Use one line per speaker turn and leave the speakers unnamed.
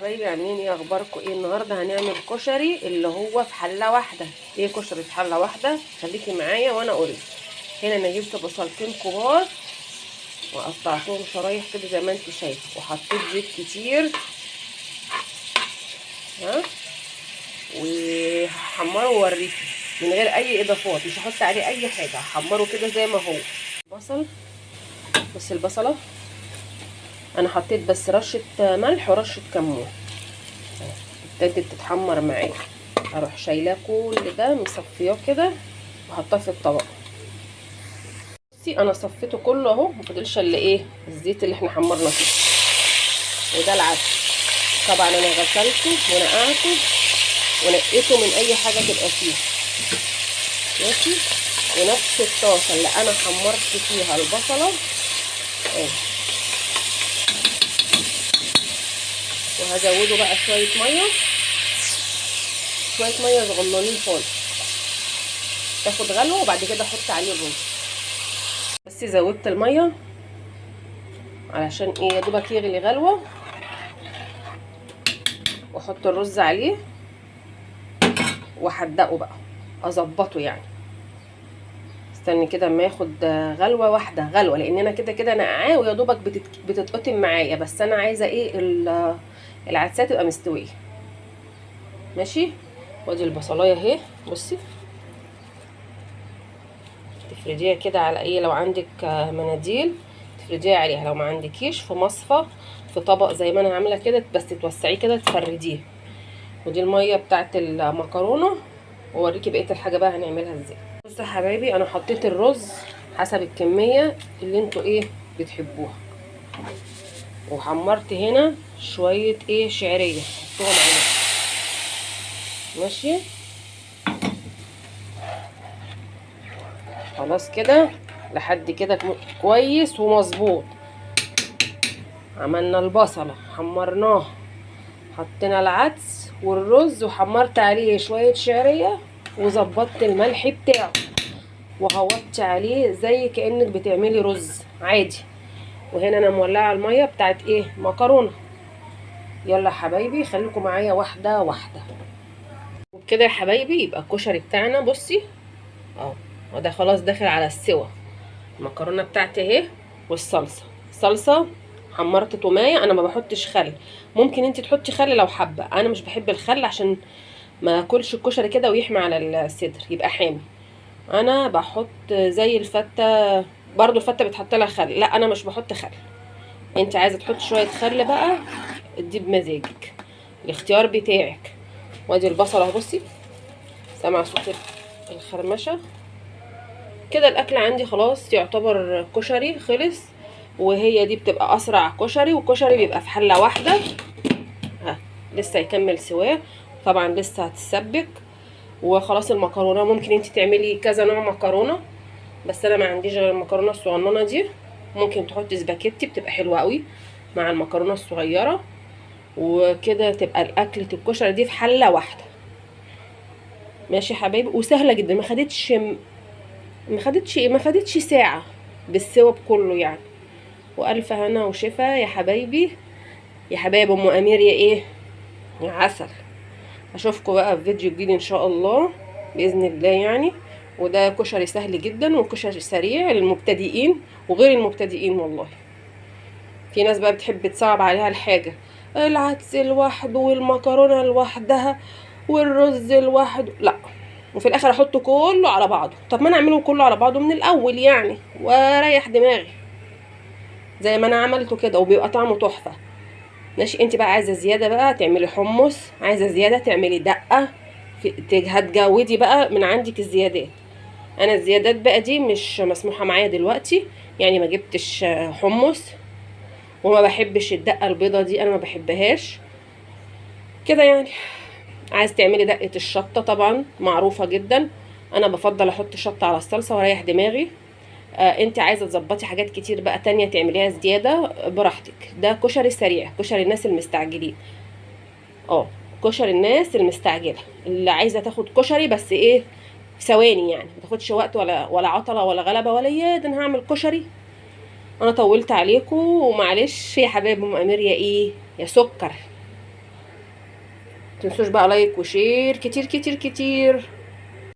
حبايبي عاملين ايه؟ اخباركم ايه؟ النهارده هنعمل كشري اللي هو في حله واحده. ايه كشري في حله واحده؟ خليكي معايا وانا اقولك. هنا انا جبت بصلتين كبار وقطعتهم شرايح كده زي ما انت شايفه، وحطيت زيت كتير وهحمره واوريكي من غير اي اضافات، مش هحط عليه اي حاجه، هحمره كده زي ما هو. بصل، بس البصله انا حطيت بس رشه ملح ورشه كمون، ابتدت تتحمر معايا. اروح شايلاه كل ده مصفياه كده وحطاه في الطبق. بصي انا صفيته كله اهو، مفضلش الا ايه الزيت اللي احنا حمرنا فيه. وده العدس، طبعا انا غسلته ونقعته ونقيته من اي حاجه تبقى فيه ماشي. ونفس الطاسه اللي انا حمرت فيها البصله اهي، وهزوده بقى شويه ميه، شويه ميه صغننين خالص تاخد غلوه، وبعد كده احط عليه الرز. بس زودت الميه علشان ايه؟ يا دوبك يغلي غلوه واحط الرز عليه واحدقه بقى، اظبطه يعني. استني كده اما ياخد غلوه واحده، غلوه، لان انا كده كده نقعاه ويا دوبك بتتقطم معايا، بس انا عايزه ايه العدسه تبقى مستويه ماشي. وادي البصلايه اهي، بصي تفرديها كده على ايه، لو عندك مناديل تفرديها عليها، لو ما عندكيش في مصفى في طبق زي ما انا عامله كده، بس توسعيه كده تفرديه. ودي الميه بتاعت المكرونه، واوريكي بقيه الحاجه بقى هنعملها ازاي. بصوا يا حبايبي، انا حطيت الرز حسب الكميه اللي انتوا ايه بتحبوها، وحمرت هنا شويه ايه شعريه حطوهم عليها ماشي. خلاص كده لحد كده كويس ومظبوط. عملنا البصله حمرناه، حطينا العدس والرز وحمرت عليه شويه شعريه، وظبطت الملح بتاعه وهوطي عليه زي كأنك بتعملي رز عادي. وهنا انا مولعه الميه بتاعت ايه مكرونه. يلا يا حبايبي خليكم معايا واحده واحده. وبكده يا حبايبي يبقى الكشري بتاعنا بصي اهو، وده خلاص داخل على السوا. المكرونه بتاعتي اهي، والصلصه، صلصه حمرت توميه، انا ما بحطش خل، ممكن انت تحطي خل لو حابه، انا مش بحب الخل عشان ما اكلش الكشري كده ويحمي على الصدر يبقى حامي. انا بحط زي الفته، برضو الفته بتحط لها خل، لا انا مش بحط خل. انت عايزه تحط شويه خل بقى دي بمزاجك، الاختيار بتاعك. وادي البصله بصي، سامعه صوت الخرمشه كده. الاكل عندي خلاص يعتبر كشري خلص، وهي دي بتبقى اسرع كشري، والكشري بيبقى في حله واحده. ها لسه يكمل سواه طبعا، لسه هتسبك. وخلاص المكرونه ممكن انت تعملي كذا نوع مكرونه، بس انا ما عنديش غير المكرونه الصغننه دي. ممكن تحطي سباكيتي بتبقى حلوه قوي مع المكرونه الصغيره، وكده تبقى الاكله الكشري دي في حله واحده ماشي يا حبايبي. وسهله جدا، ما خدتش ساعه بالسوا بكله يعني. والف هنا وشفا يا حبايبي، يا حبايب ام امير يا ايه يا عسل. اشوفكم بقى في فيديو جديد ان شاء الله باذن الله يعني. وده كشري سهل جدا وكشري سريع للمبتدئين وغير المبتدئين والله. في ناس بقى بتحب تصعب عليها الحاجه، العدس لوحده والمكرونه لوحدها والرز لوحده، لا، وفي الاخر احطه كله على بعضه. طب ما انا اعمله كله على بعضه من الاول يعني واريح دماغي زي ما انا عملته كده، وبيبقى طعمه تحفه ماشي. انت بقى عايزه زياده بقى تعملي حمص، عايزه زياده تعملي دقه، هتجودي بقى من عندك الزيادات. انا الزيادات بقى دي مش مسموحه معايا دلوقتي يعني، ما جبتش حمص، وما بحبش الدقه البيضه دي، انا ما بحبهاش كده يعني. عايز تعملي دقه الشطه طبعا معروفه جدا، انا بفضل احط شطه على الصلصه واريح دماغي. انت عايزه تظبطي حاجات كتير بقى تانية تعمليها زياده براحتك. ده كشري سريع، كشري الناس المستعجلين، كشري الناس المستعجله اللي عايزه تاخد كشري بس ايه في ثواني يعني، ما تاخدش وقت ولا عطله ولا غلبه ولا ده انا هعمل كشري. انا طولت عليكم ومعلش يا حبايب ام امير يا ايه يا سكر. متنسوش بقى لايك وشير كتير كتير كتير.